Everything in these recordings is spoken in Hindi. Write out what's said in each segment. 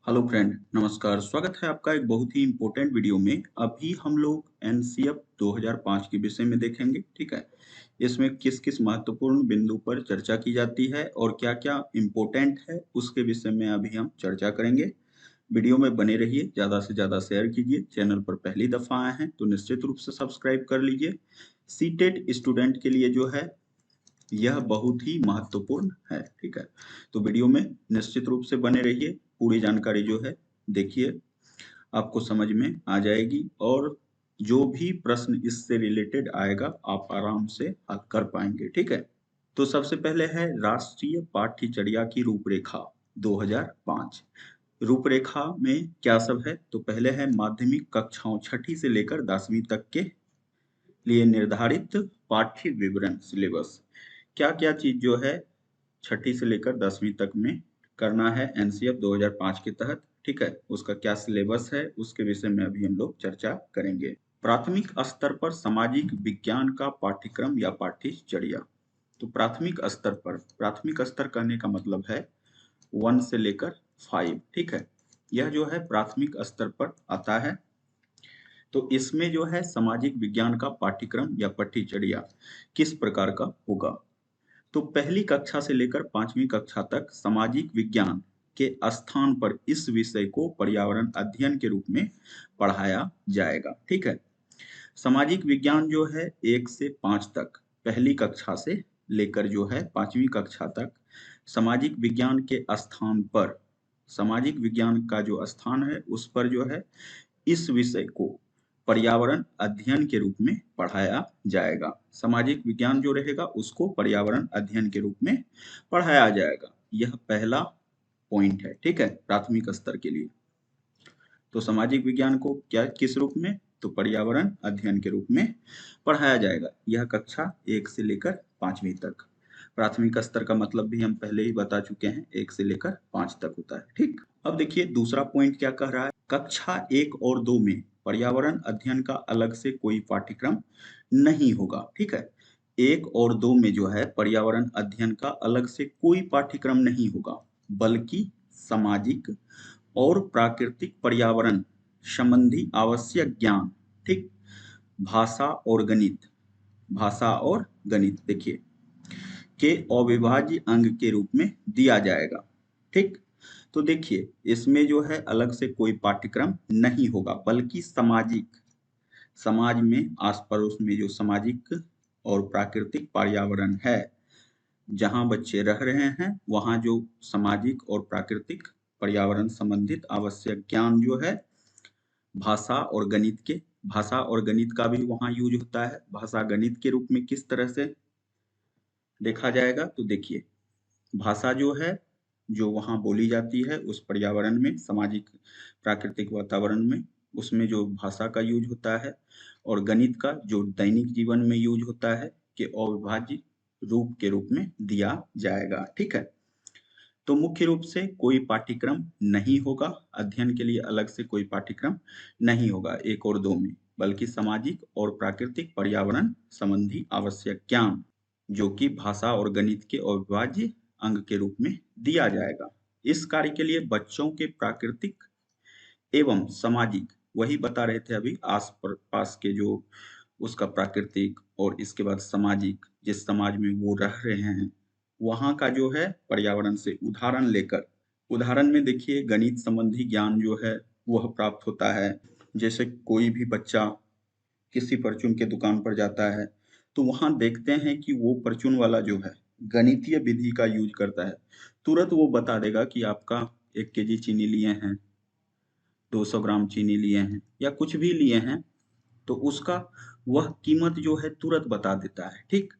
हेलो फ्रेंड, नमस्कार। स्वागत है आपका एक बहुत ही इम्पोर्टेंट वीडियो में। अभी हम लोग एनसीएफ 2005 के विषय में देखेंगे, ठीक है। इसमें किस किस महत्वपूर्ण बिंदु पर चर्चा की जाती है और क्या क्या इम्पोर्टेंट है उसके विषय में अभी हम चर्चा करेंगे। वीडियो में बने रहिए, ज़्यादा से ज़्यादा शेयर कीजिए। चैनल पर पहली दफ़ा आए हैं तो निश्चित रूप से सब्सक्राइब कर लीजिए। सीटेट स्टूडेंट के लिए जो है यह बहुत ही महत्वपूर्ण है, ठीक है। तो वीडियो में निश्चित रूप से बने रहिए, पूरी जानकारी जो है देखिए, आपको समझ में आ जाएगी और जो भी प्रश्न इससे रिलेटेड आएगा आप आराम से हल कर पाएंगे, ठीक है। तो सबसे पहले है राष्ट्रीय पाठ्यचर्या की रूपरेखा 2005। रूपरेखा में क्या सब है, तो पहले है माध्यमिक कक्षाओं छठी से लेकर 10वीं तक के लिए निर्धारित पाठ्य विवरण सिलेबस। क्या क्या चीज जो है छठी से लेकर 10वीं तक में करना है एनसीएफ 2005 के तहत, ठीक है। उसका क्या सिलेबस है उसके विषय में अभी हम लोग चर्चा करेंगे। प्राथमिक स्तर पर सामाजिक विज्ञान का पाठ्यक्रम या पाठ्यचर्या। तो प्राथमिक स्तर करने का मतलब है 1 से लेकर 5, ठीक है। यह जो है प्राथमिक स्तर पर आता है। तो इसमें जो है सामाजिक विज्ञान का पाठ्यक्रम या पाठ्यचर्या किस प्रकार का होगा। तो पहली कक्षा से लेकर 5वीं कक्षा तक सामाजिक विज्ञान के स्थान पर इस विषय को पर्यावरण अध्ययन के रूप में पढ़ाया जाएगा, ठीक है। सामाजिक विज्ञान जो है 1 से 5 तक, पहली कक्षा से लेकर जो है 5वीं कक्षा तक सामाजिक विज्ञान के स्थान पर, सामाजिक विज्ञान का जो स्थान है उस पर जो है इस विषय को पर्यावरण अध्ययन के रूप में पढ़ाया जाएगा। सामाजिक विज्ञान जो रहेगा उसको पर्यावरण अध्ययन के रूप में पढ़ाया जाएगा। यह पहला पॉइंट है, ठीक है, प्राथमिक स्तर के लिए। तो सामाजिक विज्ञान को क्या किस रूप में, तो पर्यावरण अध्ययन के रूप में पढ़ाया जाएगा। यह कक्षा 1 से लेकर 5वीं तक। प्राथमिक स्तर का मतलब भी हम पहले ही बता चुके हैं, 1 से लेकर 5 तक होता है, ठीक। अब देखिए दूसरा पॉइंट क्या कह रहा है, कक्षा 1 और 2 में पर्यावरण अध्ययन का अलग से कोई पाठ्यक्रम नहीं होगा, ठीक है। 1 और 2 में जो है पर्यावरण अध्ययन का अलग से कोई पाठ्यक्रम नहीं होगा, बल्कि सामाजिक और प्राकृतिक पर्यावरण संबंधी आवश्यक ज्ञान, ठीक। भाषा और गणित, भाषा और गणित देखिए के अविभाज्य अंग के रूप में दिया जाएगा, ठीक। तो देखिए इसमें जो है अलग से कोई पाठ्यक्रम नहीं होगा, बल्कि सामाजिक, समाज में आस पड़ोस में जो सामाजिक और प्राकृतिक पर्यावरण है, जहां बच्चे रह रहे हैं वहां जो सामाजिक और प्राकृतिक पर्यावरण संबंधित आवश्यक ज्ञान जो है भाषा और गणित के, भाषा और गणित का भी वहां यूज होता है। भाषा गणित के रूप में किस तरह से देखा जाएगा, तो देखिए भाषा जो है जो वहाँ बोली जाती है उस पर्यावरण में, सामाजिक प्राकृतिक वातावरण में, उसमें जो भाषा का यूज होता है, और गणित का जो दैनिक जीवन में यूज होता है के अविभाज्य रूप के रूप में दिया जाएगा, ठीक है। तो मुख्य रूप से कोई पाठ्यक्रम नहीं होगा, अध्ययन के लिए अलग से कोई पाठ्यक्रम नहीं होगा 1 और 2 में, बल्कि सामाजिक और प्राकृतिक पर्यावरण संबंधी आवश्यक ज्ञान जो कि भाषा और गणित के अविभाज्य अंग के रूप में दिया जाएगा। इस कार्य के लिए बच्चों के प्राकृतिक एवं सामाजिक, वही बता रहे थे अभी, आस पास के जो उसका प्राकृतिक और इसके बाद सामाजिक, जिस समाज में वो रह रहे हैं वहां का जो है पर्यावरण से उदाहरण लेकर, उदाहरण में देखिए गणित संबंधी ज्ञान जो है वह प्राप्त होता है। जैसे कोई भी बच्चा किसी परचून के दुकान पर जाता है तो वहां देखते हैं कि वो परचून वाला जो है गणितीय विधि का यूज करता है, तुरंत वो बता देगा कि आपका 1 केजी चीनी लिए हैं, 200 ग्राम चीनी लिए हैं या कुछ भी लिए हैं, तो उसका वह कीमत जो है तुरंत बता देता है, ठीक।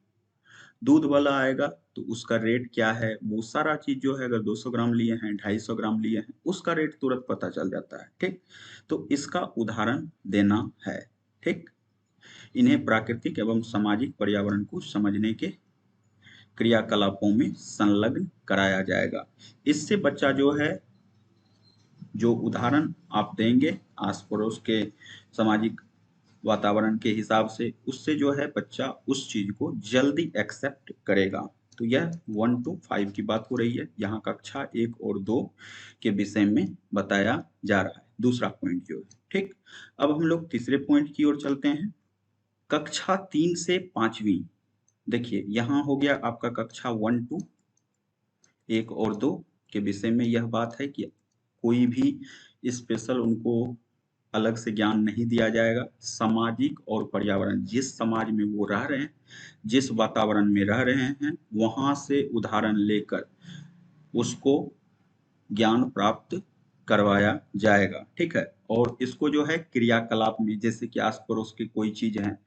दूध वाला आएगा तो उसका रेट क्या है, वो सारा चीज जो है, अगर 200 ग्राम लिए हैं, 250 ग्राम लिए हैं, उसका रेट तुरंत पता चल जाता है, ठीक। तो इसका उदाहरण देना है, ठीक। इन्हें प्राकृतिक एवं सामाजिक पर्यावरण को समझने के क्रियाकलापों में संलग्न कराया जाएगा। इससे बच्चा जो है, जो उदाहरण आप देंगे आस पड़ोस के सामाजिक वातावरण के हिसाब से, उससे जो है बच्चा उस चीज को जल्दी एक्सेप्ट करेगा। तो यह 1 to 5 की बात हो रही है। यहाँ कक्षा 1 और 2 के विषय में बताया जा रहा है, दूसरा पॉइंट जो है। ठीक, अब हम लोग तीसरे पॉइंट की ओर चलते हैं। कक्षा 3 से 5वीं, देखिए यहाँ हो गया आपका कक्षा 1 to 1 और 2 के विषय में यह बात है कि कोई भी स्पेशल उनको अलग से ज्ञान नहीं दिया जाएगा। सामाजिक और पर्यावरण, जिस समाज में वो रह रहे हैं, जिस वातावरण में रह रहे हैं, वहां से उदाहरण लेकर उसको ज्ञान प्राप्त करवाया जाएगा। ठीक है, और इसको जो है क्रियाकलाप में, जैसे कि आस पड़ोस की कोई चीज है,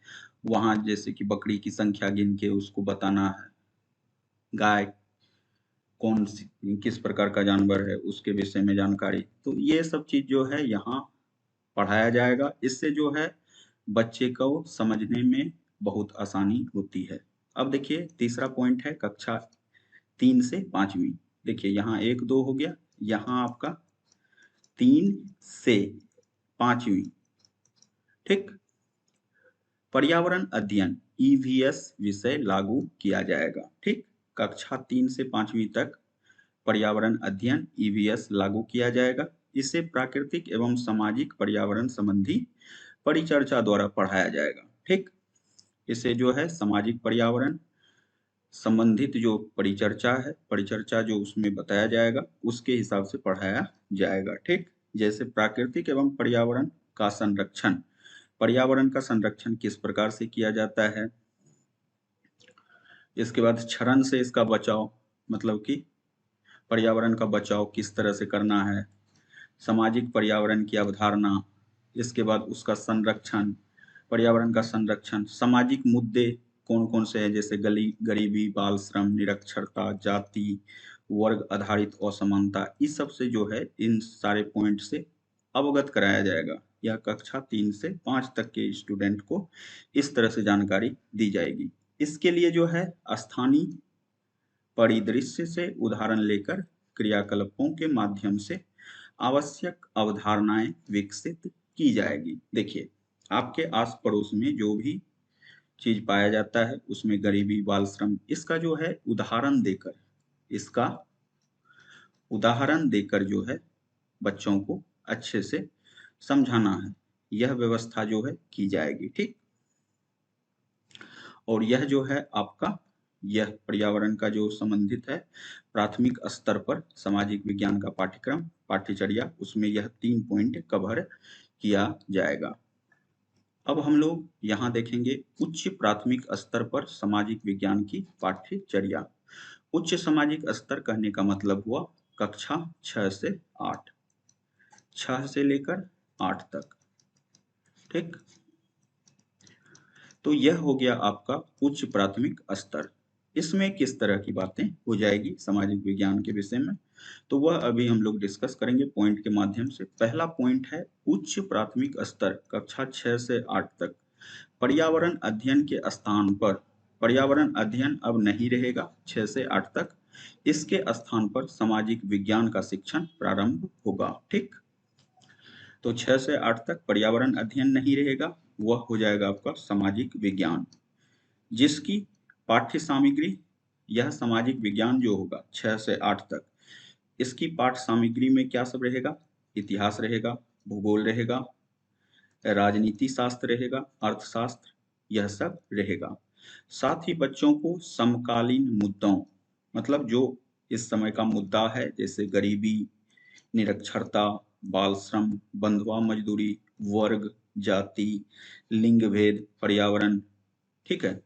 वहां जैसे कि बकरी की संख्या गिन के उसको बताना है, गाय कौन सी किस प्रकार का जानवर है उसके विषय में जानकारी, तो ये सब चीज जो है यहाँ पढ़ाया जाएगा। इससे जो है बच्चे को समझने में बहुत आसानी होती है। अब देखिए तीसरा पॉइंट है कक्षा 3 से 5वीं। देखिए यहाँ 1 2 हो गया, यहाँ आपका 3 से 5वीं। ठीक, पर्यावरण अध्ययन ईवीएस विषय लागू किया जाएगा। ठीक, कक्षा 3 से 5वीं तक पर्यावरण अध्ययन ईवीएस लागू किया जाएगा। इसे प्राकृतिक एवं सामाजिक पर्यावरण संबंधी परिचर्चा द्वारा पढ़ाया जाएगा। ठीक, इसे जो है सामाजिक पर्यावरण संबंधित जो परिचर्चा है, परिचर्चा जो उसमें बताया जाएगा उसके हिसाब से पढ़ाया जाएगा। ठीक, जैसे प्राकृतिक एवं पर्यावरण का संरक्षण, पर्यावरण का संरक्षण किस प्रकार से किया जाता है। इसके बाद क्षरण से इसका बचाव, मतलब कि पर्यावरण का बचाव किस तरह से करना है, सामाजिक पर्यावरण की अवधारणा, इसके बाद उसका संरक्षण, पर्यावरण का संरक्षण, सामाजिक मुद्दे कौन कौन से हैं, जैसे गरीबी, बाल श्रम, निरक्षरता, जाति, वर्ग आधारित असमानता, इस सब से जो है इन सारे पॉइंट से अवगत कराया जाएगा। यह कक्षा 3 से 5 तक के स्टूडेंट को इस तरह से जानकारी दी जाएगी। इसके लिए जो है स्थानीय परिदृश्य से उदाहरण लेकर क्रियाकलापों के माध्यम से आवश्यक अवधारणाएं विकसित की जाएगी। देखिए आपके आस पड़ोस में जो भी चीज पाया जाता है उसमें गरीबी, बाल श्रम, इसका जो है उदाहरण देकर, इसका उदाहरण देकर जो है बच्चों को अच्छे से समझाना है, यह व्यवस्था जो है की जाएगी। ठीक, और यह जो है आपका, यह पर्यावरण का जो संबंधित है प्राथमिक स्तर पर सामाजिक विज्ञान का पाठ्यक्रम, पाठ्यचर्या, उसमें यह 3 पॉइंट कवर किया जाएगा। अब हम लोग यहाँ देखेंगे उच्च प्राथमिक स्तर पर सामाजिक विज्ञान की पाठ्यचर्या। उच्च सामाजिक स्तर कहने का मतलब हुआ कक्षा 6 से 8, 6 से लेकर 8 तक। ठीक, तो यह हो गया आपका उच्च प्राथमिक स्तर। इसमें किस तरह की बातें हो जाएगी सामाजिक विज्ञान के विषय में, तो वह अभी हम लोग डिस्कस करेंगे पॉइंट के माध्यम से। पहला पॉइंट है उच्च प्राथमिक स्तर कक्षा 6 से 8 तक पर्यावरण अध्ययन के स्थान पर, पर्यावरण अध्ययन अब नहीं रहेगा 6 से 8 तक, इसके स्थान पर सामाजिक विज्ञान का शिक्षण प्रारंभ होगा। ठीक, तो 6 से 8 तक पर्यावरण अध्ययन नहीं रहेगा, वह हो जाएगा आपका सामाजिक विज्ञान, जिसकी पाठ्य सामग्री, यह सामाजिक विज्ञान जो होगा 6 से 8 तक, इसकी पाठ्य सामग्री में क्या सब रहेगा, इतिहास रहेगा, भूगोल रहेगा, राजनीति शास्त्र रहेगा, अर्थशास्त्र, यह सब रहेगा। साथ ही बच्चों को समकालीन मुद्दों, मतलब जो इस समय का मुद्दा है, जैसे गरीबी, निरक्षरता, बाल श्रम, बंधुआ मजदूरी, वर्ग, जाति, लिंग भेद, पर्यावरण, ठीक है,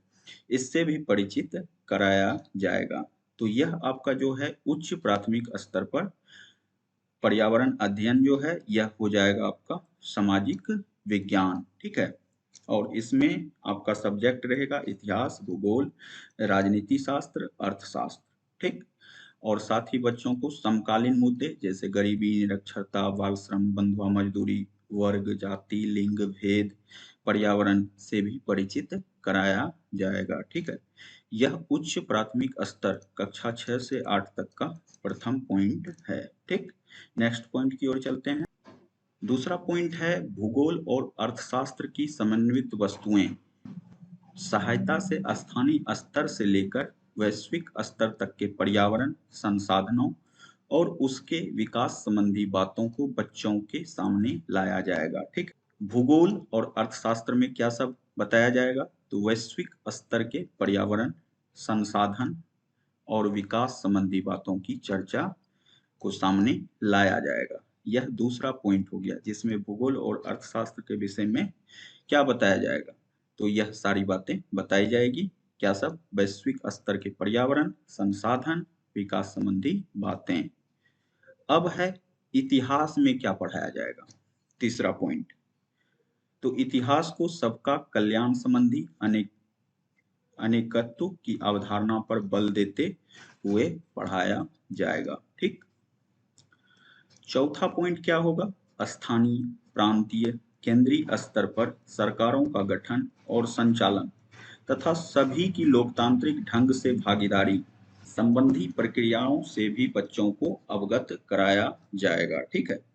इससे भी परिचित कराया जाएगा। तो यह आपका जो है उच्च प्राथमिक स्तर पर पर्यावरण अध्ययन जो है यह हो जाएगा आपका सामाजिक विज्ञान। ठीक है, और इसमें आपका सब्जेक्ट रहेगा इतिहास, भूगोल, राजनीति शास्त्र, अर्थशास्त्र। ठीक, और साथ ही बच्चों को समकालीन मुद्दे जैसे गरीबी, निरक्षरता, बाल श्रम, बंधुआ मजदूरी, वर्ग, जाति, लिंग भेद, पर्यावरण से भी परिचित कराया जाएगा। ठीक है, यह उच्च प्राथमिक स्तर कक्षा 6 से 8 तक का प्रथम पॉइंट है। ठीक, नेक्स्ट पॉइंट की ओर चलते हैं। दूसरा पॉइंट है भूगोल और अर्थशास्त्र की समन्वित वस्तुएं सहायता से स्थानीय स्तर से लेकर वैश्विक स्तर तक के पर्यावरण, संसाधनों और उसके विकास संबंधी बातों को बच्चों के सामने लाया जाएगा। ठीक। भूगोल और अर्थशास्त्र में क्या सब बताया जाएगा? तो वैश्विक स्तर के पर्यावरण, संसाधन और विकास संबंधी बातों की चर्चा को सामने लाया जाएगा। यह दूसरा पॉइंट हो गया जिसमें भूगोल और अर्थशास्त्र के विषय में क्या बताया जाएगा। तो यह सारी बातें बताई जाएगी। क्या सब? वैश्विक स्तर के पर्यावरण, संसाधन, विकास संबंधी बातें। अब है इतिहास में क्या पढ़ाया जाएगा, तीसरा पॉइंट। तो इतिहास को सबका कल्याण संबंधी अनेकत्व की अवधारणा पर बल देते हुए पढ़ाया जाएगा। ठीक। चौथा पॉइंट क्या होगा? स्थानीय, प्रांतीय, केंद्रीय स्तर पर सरकारों का गठन और संचालन तथा सभी की लोकतांत्रिक ढंग से भागीदारी संबंधी प्रक्रियाओं से भी बच्चों को अवगत कराया जाएगा। ठीक है।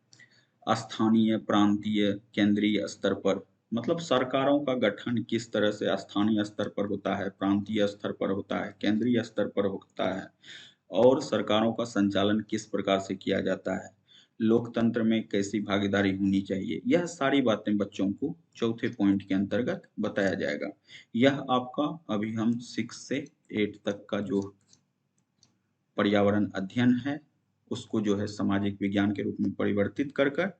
स्थानीय, प्रांतीय, केंद्रीय स्तर पर मतलब सरकारों का गठन किस तरह से स्थानीय स्तर पर होता है, प्रांतीय स्तर पर होता है, केंद्रीय स्तर पर होता है और सरकारों का संचालन किस प्रकार से किया जाता है, लोकतंत्र में कैसी भागीदारी होनी चाहिए, यह सारी बातें बच्चों को चौथे पॉइंट के अंतर्गत बताया जाएगा। यह आपका अभी हम 6 से 8 तक का जो पर्यावरण अध्ययन है उसको जो है सामाजिक विज्ञान के रूप में परिवर्तित कर कर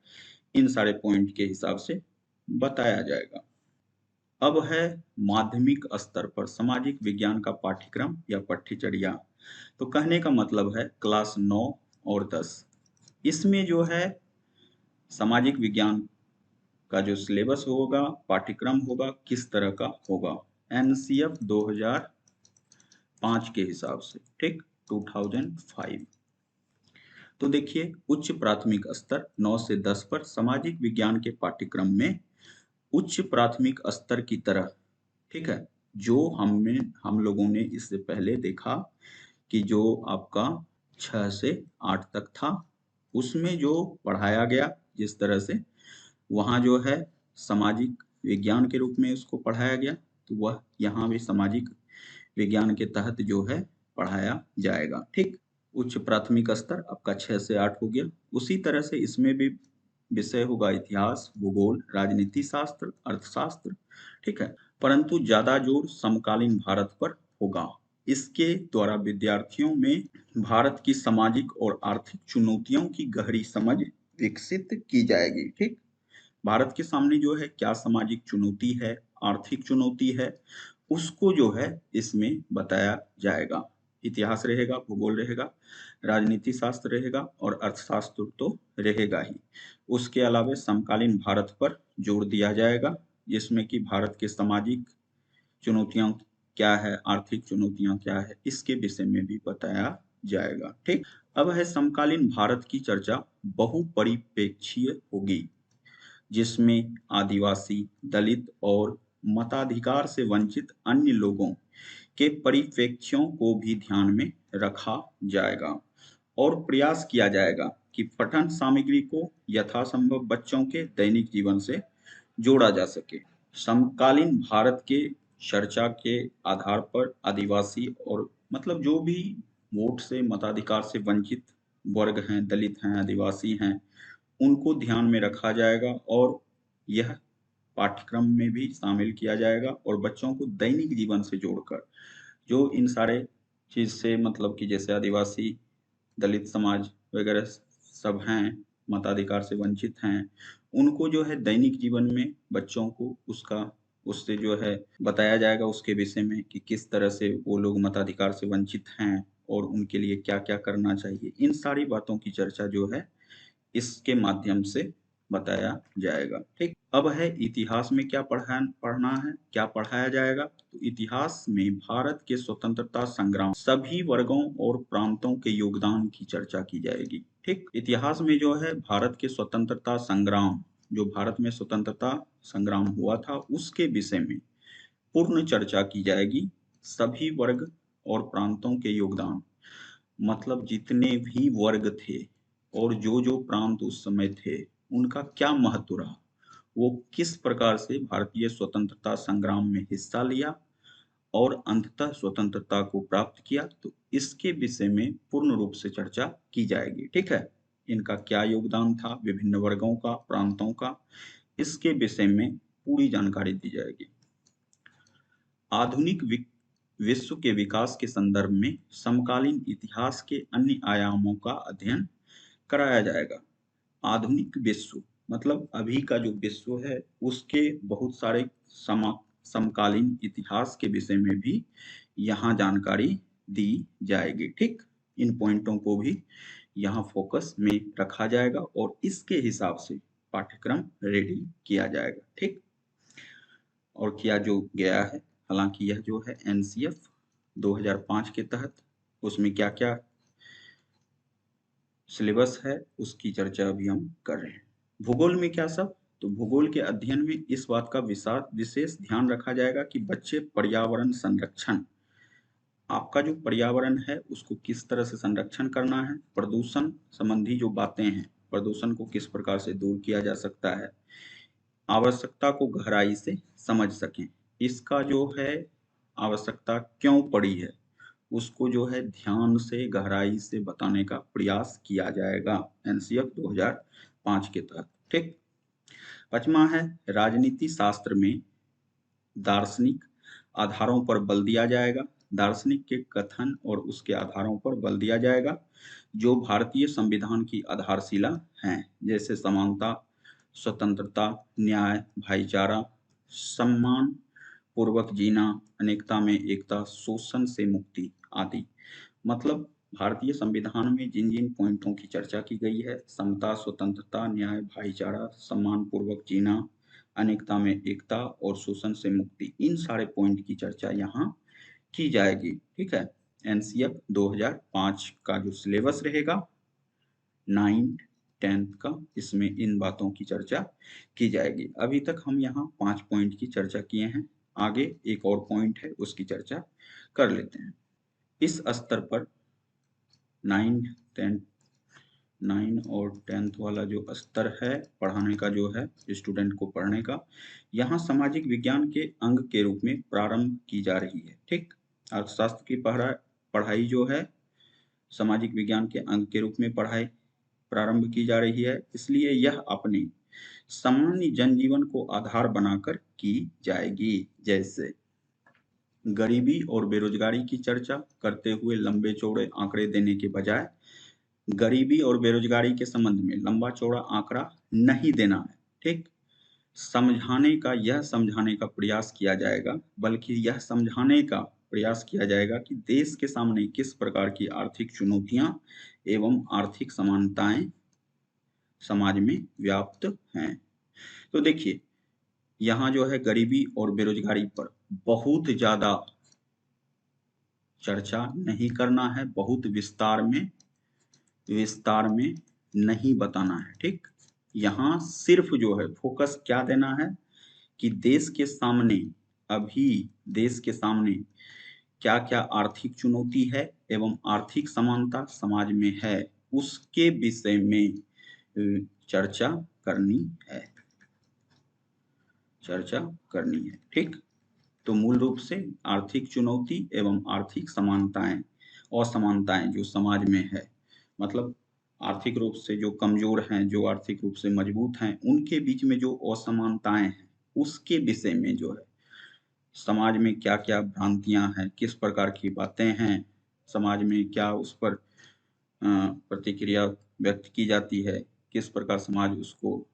इन सारे पॉइंट के हिसाब से बताया जाएगा। अब है माध्यमिक स्तर पर सामाजिक विज्ञान का पाठ्यक्रम या पाठ्यचर्या। तो कहने का मतलब है क्लास 9 और 10 इसमें जो है सामाजिक विज्ञान का जो सिलेबस होगा, पाठ्यक्रम होगा, किस तरह का होगा, एनसीएफ 2005 के हिसाब से। ठीक। 2005। तो देखिए उच्च प्राथमिक स्तर 9 से 10 पर सामाजिक विज्ञान के पाठ्यक्रम में उच्च प्राथमिक स्तर की तरह, ठीक है, जो हम लोगों ने इससे पहले देखा कि जो आपका 6 से 8 तक था उसमें जो पढ़ाया गया जिस तरह से वहाँ जो है सामाजिक विज्ञान के रूप में उसको पढ़ाया गया, तो वह यहाँ भी सामाजिक विज्ञान के तहत जो है पढ़ाया जाएगा। ठीक। उच्च प्राथमिक स्तर आपका 6 से 8 हो गया। उसी तरह से इसमें भी विषय होगा इतिहास, भूगोल, राजनीति शास्त्र, अर्थशास्त्र। ठीक है। परंतु ज्यादा जोर समकालीन भारत पर होगा। इसके द्वारा विद्यार्थियों में भारत की सामाजिक और आर्थिक चुनौतियों की गहरी समझ विकसित की जाएगी। ठीक। भारत के सामने जो है क्या सामाजिक चुनौती है, आर्थिक चुनौती है, उसको जो है इसमें बताया जाएगा। इतिहास रहेगा, भूगोल रहेगा, राजनीति शास्त्र रहेगा और अर्थशास्त्र तो रहेगा ही। उसके अलावा समकालीन भारत पर जोर दिया जाएगा जिसमें कि भारत के सामाजिक चुनौतियां क्या है, आर्थिक चुनौतियां क्या है, इसके विषय में भी बताया जाएगा। ठीक। अब है समकालीन भारत की चर्चा बहुपरिप्रेक्षीय होगी जिसमें आदिवासी, दलित और मताधिकार से वंचित अन्य लोगों के परिप्रेक्ष्यों को भी ध्यान में रखा जाएगा और प्रयास किया जाएगा कि पठन सामग्री को यथासंभव बच्चों के दैनिक जीवन से जोड़ा जा सके। समकालीन भारत के चर्चा के आधार पर आदिवासी और मतलब जो भी वोट से मताधिकार से वंचित वर्ग हैं, दलित हैं, आदिवासी हैं, उनको ध्यान में रखा जाएगा और यह पाठ्यक्रम में भी शामिल किया जाएगा और बच्चों को दैनिक जीवन से जोड़कर जो इन सारे चीज से मतलब कि जैसे आदिवासी, दलित समाज वगैरह सब हैं, मताधिकार से वंचित हैं, उनको जो है दैनिक जीवन में बच्चों को उससे जो है बताया जाएगा उसके विषय में कि किस तरह से वो लोग मताधिकार से वंचित हैं और उनके लिए क्या क्या करना चाहिए। इन सारी बातों की चर्चा जो है इसके माध्यम से बताया जाएगा। ठीक। अब है इतिहास में क्या पढ़ना है, क्या पढ़ाया जाएगा। तो इतिहास में भारत के स्वतंत्रता संग्राम सभी वर्गों और प्रांतों के योगदान की चर्चा की जाएगी। ठीक। इतिहास में जो है भारत के स्वतंत्रता संग्राम, जो भारत में स्वतंत्रता संग्राम हुआ था उसके विषय में पूर्ण चर्चा की जाएगी। सभी वर्ग और प्रांतों के योगदान मतलब जितने भी वर्ग थे और जो प्रांत उस समय थे उनका क्या महत्व रहा, वो किस प्रकार से भारतीय स्वतंत्रता संग्राम में हिस्सा लिया और अंततः स्वतंत्रता को प्राप्त किया, तो इसके विषय में पूर्ण रूप से चर्चा की जाएगी। ठीक है, इनका क्या योगदान था, विभिन्न वर्गों का, प्रांतों का, इसके विषय में पूरी जानकारी दी जाएगी। आधुनिक विश्व के विकास के संदर्भ में समकालीन इतिहास के अन्य आयामों का अध्ययन कराया जाएगा। आधुनिक विश्व मतलब अभी का जो विश्व है उसके बहुत सारे समकालीन इतिहास के विषय में भी यहाँ जानकारी दी जाएगी। ठीक, इन पॉइंटों को भी यहाँ फोकस में रखा जाएगा और इसके हिसाब से पाठ्यक्रम रेडी किया जाएगा। ठीक, और किया जो गया है, हालांकि यह जो है एनसीएफ 2005 के तहत उसमें क्या क्या सिलेबस है उसकी चर्चा अभी हम कर रहे हैं। भूगोल में क्या सब, तो भूगोल के अध्ययन में इस बात का विशेष ध्यान रखा जाएगा कि बच्चे पर्यावरण संरक्षण, आपका जो पर्यावरण है उसको किस तरह से संरक्षण करना है, प्रदूषण संबंधी जो बातें हैं, प्रदूषण को किस प्रकार से दूर किया जा सकता है, आवश्यकता को गहराई से समझ सकें, इसका जो है आवश्यकता क्यों पड़ी है उसको जो है ध्यान से गहराई से बताने का प्रयास किया जाएगा एनसीएफ 2005 के तहत। ठीक, पांचवा है राजनीति शास्त्र में दार्शनिक आधारों पर बल दिया जाएगा। दार्शनिक के कथन और उसके आधारों पर बल दिया जाएगा जो भारतीय संविधान की आधारशिला हैं, जैसे समानता, स्वतंत्रता, न्याय, भाईचारा, सम्मान पूर्वक जीना, अनेकता में एकता, शोषण से मुक्ति आदि। मतलब भारतीय संविधान में जिन जिन पॉइंटों की चर्चा की गई है, समता, स्वतंत्रता, न्याय, भाईचारा, सम्मान पूर्वक जीना, अनेकता में एकता और शोषण से मुक्ति, इन सारे पॉइंट की चर्चा यहाँ की जाएगी। ठीक है, एनसीएफ 2005 का जो सिलेबस रहेगा 9th 10th का, इसमें इन बातों की चर्चा की जाएगी। अभी तक हम यहाँ 5 पॉइंट की चर्चा किए हैं, आगे एक और पॉइंट है उसकी चर्चा कर लेते हैं। इस स्तर पर 9 10 9 और 10th वाला जो स्तर है पढ़ाने का, जो है स्टूडेंट को पढ़ने का, यहाँ सामाजिक विज्ञान के अंग के रूप में प्रारंभ की जा रही है। ठीक, अर्थशास्त्र की पढ़ाई जो है सामाजिक विज्ञान के अंग के रूप में पढ़ाई प्रारंभ की जा रही है, इसलिए यह अपने सामान्य जनजीवन को आधार बनाकर की जाएगी। जैसे गरीबी और बेरोजगारी की चर्चा करते हुए लंबे चौड़े आंकड़े देने के बजाय गरीबी और बेरोजगारी के संबंध में लंबा चौड़ा आंकड़ा नहीं देना है। ठीक, समझाने का प्रयास किया जाएगा, बल्कि यह समझाने का प्रयास किया जाएगा कि देश के सामने किस प्रकार की आर्थिक चुनौतियां एवं आर्थिक समानताएं समाज में व्याप्त हैं। तो देखिए यहाँ जो है गरीबी और बेरोजगारी पर बहुत ज्यादा चर्चा नहीं करना है, बहुत विस्तार में नहीं बताना है। ठीक, यहाँ सिर्फ जो है फोकस क्या देना है कि देश के सामने क्या क्या आर्थिक चुनौती है एवं आर्थिक समानता समाज में है, उसके विषय में चर्चा करनी है। ठीक, तो मूल रूप से आर्थिक चुनौती एवं आर्थिक असमानताएं जो समाज में है, मतलब आर्थिक रूप से जो कमजोर हैं, जो आर्थिक रूप से मजबूत हैं, उनके बीच में जो असमानताएं हैं उसके विषय में जो है समाज में क्या क्या भ्रांतियां हैं, किस प्रकार की बातें हैं समाज में, क्या उस पर प्रतिक्रिया व्यक्त की जाती है, किस प्रकार समाज उसको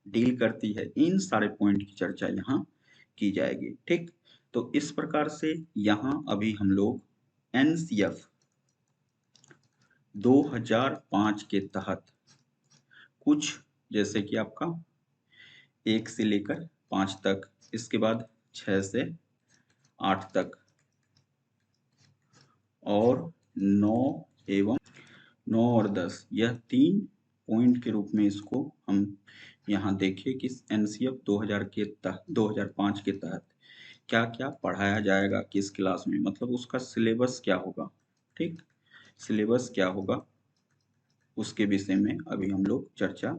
डील करती है, इन सारे पॉइंट की चर्चा यहाँ की जाएगी। ठीक, तो इस प्रकार से यहाँ अभी हम लोग एनसीएफ 2005 के तहत कुछ, जैसे कि आपका 1 से लेकर 5 तक, इसके बाद 6 से 8 तक और 9 और 10, यह 3 पॉइंट के रूप में इसको हम यहाँ देखें कि एनसीएफ 2005 के तहत क्या क्या पढ़ाया जाएगा किस क्लास में, मतलब उसका सिलेबस क्या होगा। ठीक, सिलेबस क्या होगा उसके विषय में अभी हम लोग चर्चा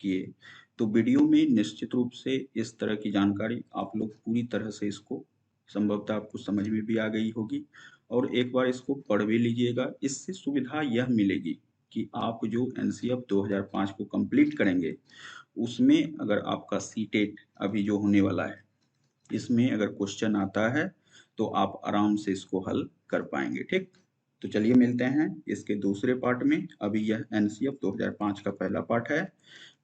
किए। तो वीडियो में निश्चित रूप से इस तरह की जानकारी आप लोग पूरी तरह से इसको संभवतः आपको समझ में भी आ गई होगी और एक बार इसको पढ़ भी लीजिएगा। इससे सुविधा यह मिलेगी कि आप जो एनसीएफ 2005 को कंप्लीट करेंगे, उसमें अगर आपका सीटेट अभी जो होने वाला है, इसमें अगर क्वेश्चन आता है तो आप आराम से इसको हल कर पाएंगे। ठीक, तो चलिए मिलते हैं इसके दूसरे पार्ट में। अभी यह एनसीएफ 2005 का पहला पार्ट है,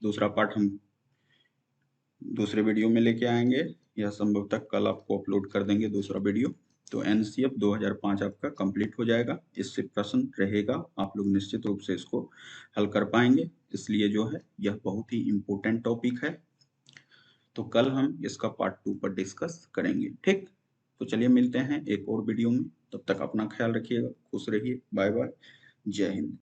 दूसरा पार्ट हम दूसरे वीडियो में लेके आएंगे, या संभवतः कल आपको अपलोड कर देंगे दूसरा वीडियो। तो एनसीएफ 2005 आपका कंप्लीट हो जाएगा। इससे प्रश्न रहेगा, आप लोग निश्चित रूप से इसको हल कर पाएंगे। इसलिए जो है यह बहुत ही इम्पोर्टेंट टॉपिक है। तो कल हम इसका पार्ट 2 पर डिस्कस करेंगे। ठीक, तो चलिए मिलते हैं एक और वीडियो में। तब तक अपना ख्याल रखिएगा, खुश रहिए, बाय बाय, जय हिंद।